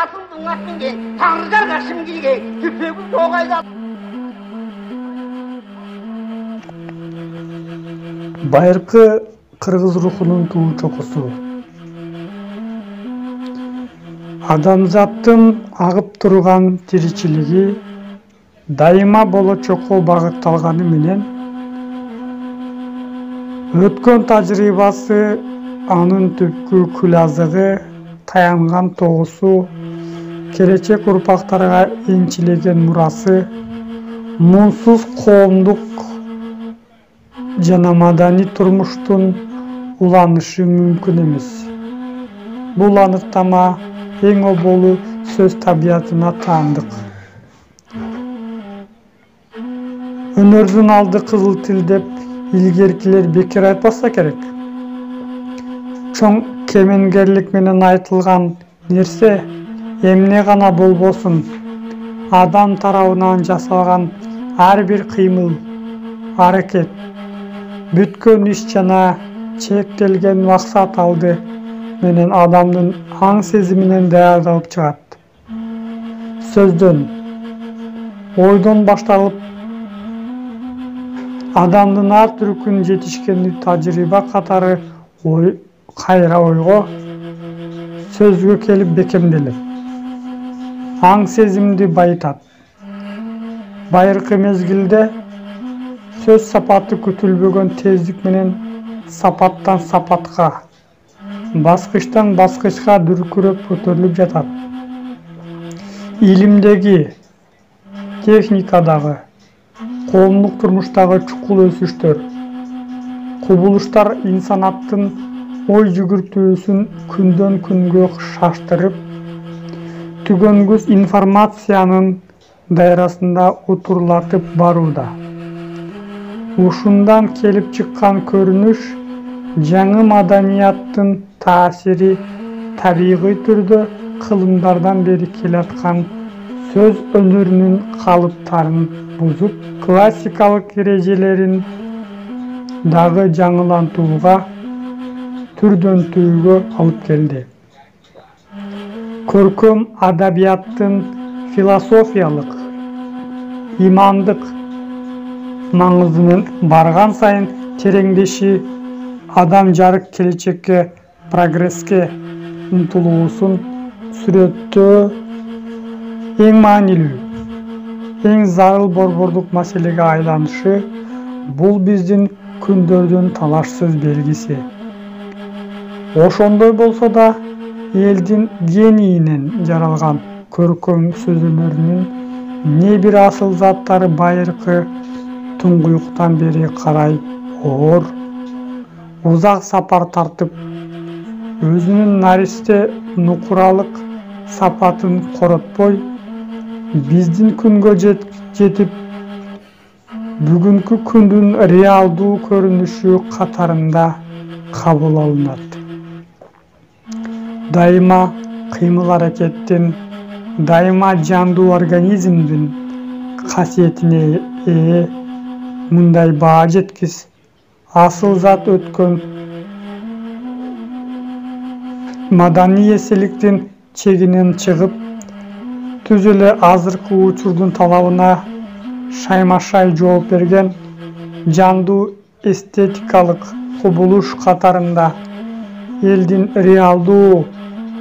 같은 둥 같은 게 당자가 심기게 뒷배구 도가이다. Байыркы кыргыз рухунун туу чокусу. Адамзаттын агып турган тиричилиги дайыма болочокко багытталганы менен өткөн тажрыйбасы, анын түпкү күлазыгы, таянган тогусу, келечек урпактарга энчилеген мурасы мунсуз коомдук жана маданий турмуштун уланышы мүмкүн эмес. Бул аныктама эң оболу сөз табиятына таандык. Өнөрдүн алды кызыл тил деп илгеркилер бекер айтпаса керек. Чоң кемеңгерлик менен айтылган нерсе эмне гана болбосун, адам тарабынан жасалган ар бир кыймыл, аракет, бүткөн иш жана чектелген максат алды менен адамдын аң сезиминен даярдалып чыгат. Сөздөн, ойдон башталып, адамдын ар түркүн жетишкени тажрыйба катары кайра ойго, сөзгө келип бекемделет. Аң сезимди байытат. Байыркы мезгилде сөз сапаты күтүлбөгөн тездик менен сапаттан сапатка, баскычтан баскычка дүркүрөп көтөрүлүп жатат. Илимдеги, техникадагы, коомдук турмуштагы чукул өсүштөр, кубулуштар инсанаттын ой жүгүртүүсүн күндөн күнгө шаштырып, түгөнгүс информациянын дайрасында утурлатып барууда. Ушундан келип чыккан көрүнүш жаңы маданияттын таасири табигый түрдө кылымдардан бери келаткан сөз өнөрүнүн калыптарын бузуп, классикалык эрежелерин дагы жаңылантууга, түрдөн түгүүгө алып келди. Көркөм адабияттын философиялык, имандык маңызынын барган сайын тереңдеши адам жарык келечекке, прогресске умтулуусун сүрөттөө эң маанилүү, эң зарыл борбордук маселеге айланышы бул биздин күндөрдүн талашсыз белгиси. Ошондой болсо да элдин генийинен жаралган көркөм сөз өнөрүнүн не бир асыл заттары байыркы туңгуюктан бери карай оор, узак сапар тартып, өзүнүн наристе нукуралык сапатын коротпой, биздин күнгө жетип, бүгүнкү күндүн реалдуу көрүнүшү катарында кабыл алынат. Дайыма кыймыл аракеттин, дайыма жандуу организмдин касиетине ээ мындай баа жеткис асыл зат өткөн маданий эселиктин чегинен чыгып, түз эле азыркы учурдун талабына шайма-шай жооп берген жандуу эстетикалык кубулуш катарында элдин реалдуу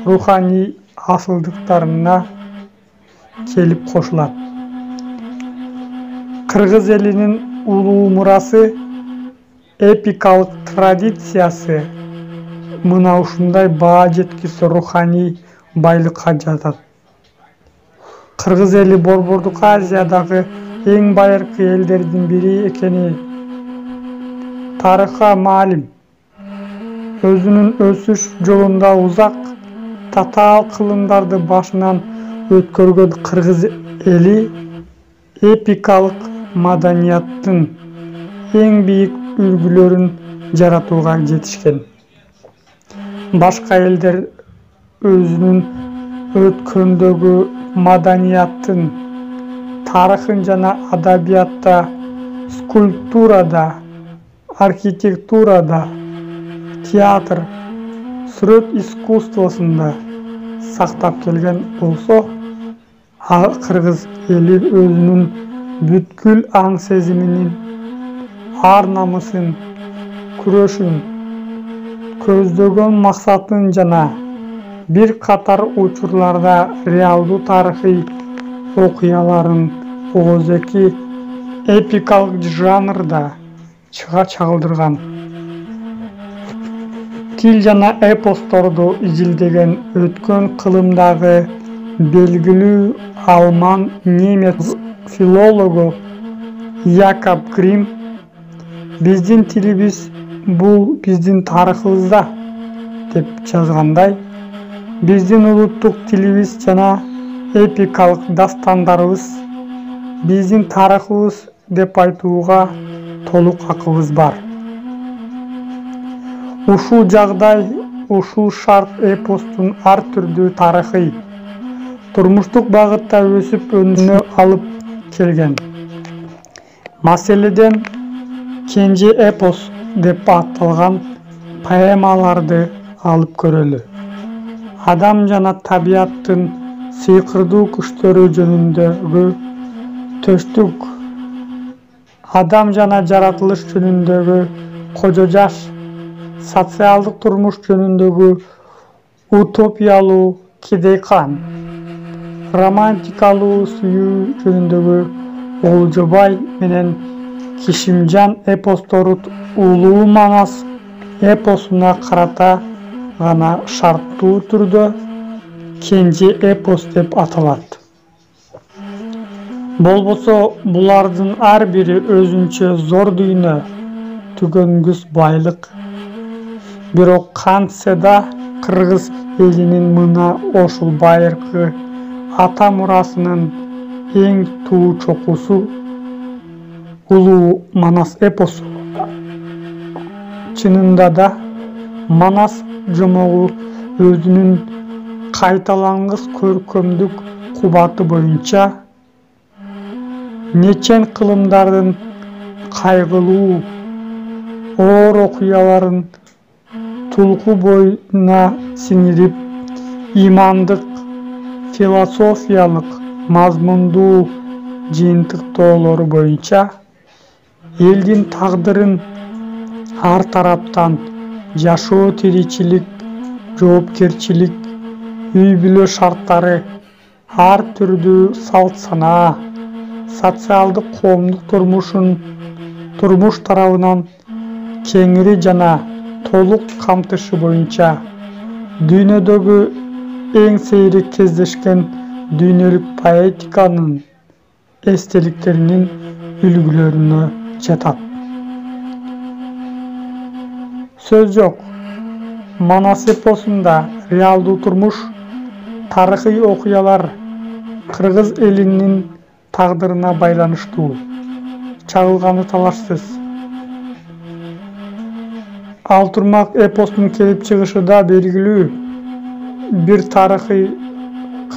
руханий асылдыктарына келип кошулат. Кыргыз элинин улуу мурасы, эпикалык традициясы мына ушундай баа жеткис руханий байлыкка жатат. Кыргыз эли Борбордук Азиядагы эң байыркы элдердин бири экени тарыхка маалим. Өзүнүн өсүш жолунда узак, татаал кылымдарды башынан өткөргөн кыргыз эли эпикалык маданияттын эң бийик үлгүлөрүн жаратууга жетишкен. Башка элдер өзүнүн өткөндөгү маданияттын тарыхын жана адабиятта, скульптурада, архитектурада, театр, сүрөт искусствосунда, сактап келген болсо, кыргыз эли өзүнүн бүткүл аң сезиминин, ар намысын, күрөшүн, көздөгөн максатын жана бир катар учурларда реалдуу тарыхый окуяларын ооздеги эпикалык жанрда чагылдырган. Тил жана эпосторду изилдеген өткөн кылымдагы белгилүү алман немец филологу Якоб Грим биздин тилибиз бул биздин тарыхыбызда деп жазгандай, биздин улуттук тилибиз жана эпикалык дастандарыбыз биздин тарыхыбыз деп айтууга толук акыбыз бар. Ушул жагдай, ушул шарт эпостун ар түрдүү тарыхый, турмуштук багытта өсүп өнүгүүнө алып келген. Маселеден кенже эпос деп аталган поэмаларды алып көрөлү. Адам жана табияттын сыйкырдуу күчтөрү жөнүндөгү төштүк, адам жана жаратылыш жөнүндөгү кожо жаш, социалдык турмуш жөнүндөгү утопиялуу Кедейкан, романтикалуу сүйүү жөнүндөгү Олжобай менен Кишимжан эпостору улуу Манас эпосуна карата гана шарттуу түрдө кенже эпос деп аталат. Болбосо булардын ар бири өзүнчө зор дүйнө, түгөнгүс байлык. Бирок кантсе да кыргыз элинин мына ошол байыркы ата мурасынын эң туу чокусу улуу Манас эпосу. Чынында да Манас жомогу өзүнүн кайталангыс көркөмдүк кубаты боюнча нечен кылымдардын кайгылуу, оор окуяларын тулку боюна сиңирип, имандык, философиялык мазмундуу жыйынтыктоолору боюнча элдин тагдырын ар тараптан жашоо, тиричилик, жоопкерчилик, үй-бүлө шарттары, ар түрдүү салт-санаа, социалдык коомдук турмуш тарабынан кеңири жана толук камтышы боюнча дүйнөдөгү эң сейрек кездешкен дүйнөлүк поэтиканын эстеликтеринин үлгүлөрүнө жатат. Сөз жок, Манас эпосунда реалдуу турмуш, тарыхый окуялар кыргыз элинин тагдырына байланыштуу чагылганы талашсыз. Ал турмак эпостун келип чыгышы да белгилүү бир тарыхый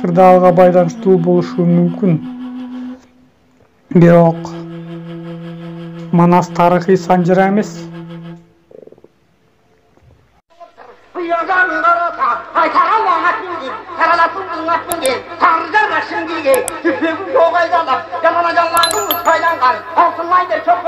кырдаалга байланыштуу болушу мүмкүн. Бирок Манас тарыхый санжыра эмес. Tanrı'dan şimdi tüfeği yok aydalar. Yamana canlandınız faydan kal. Altınlaydı çok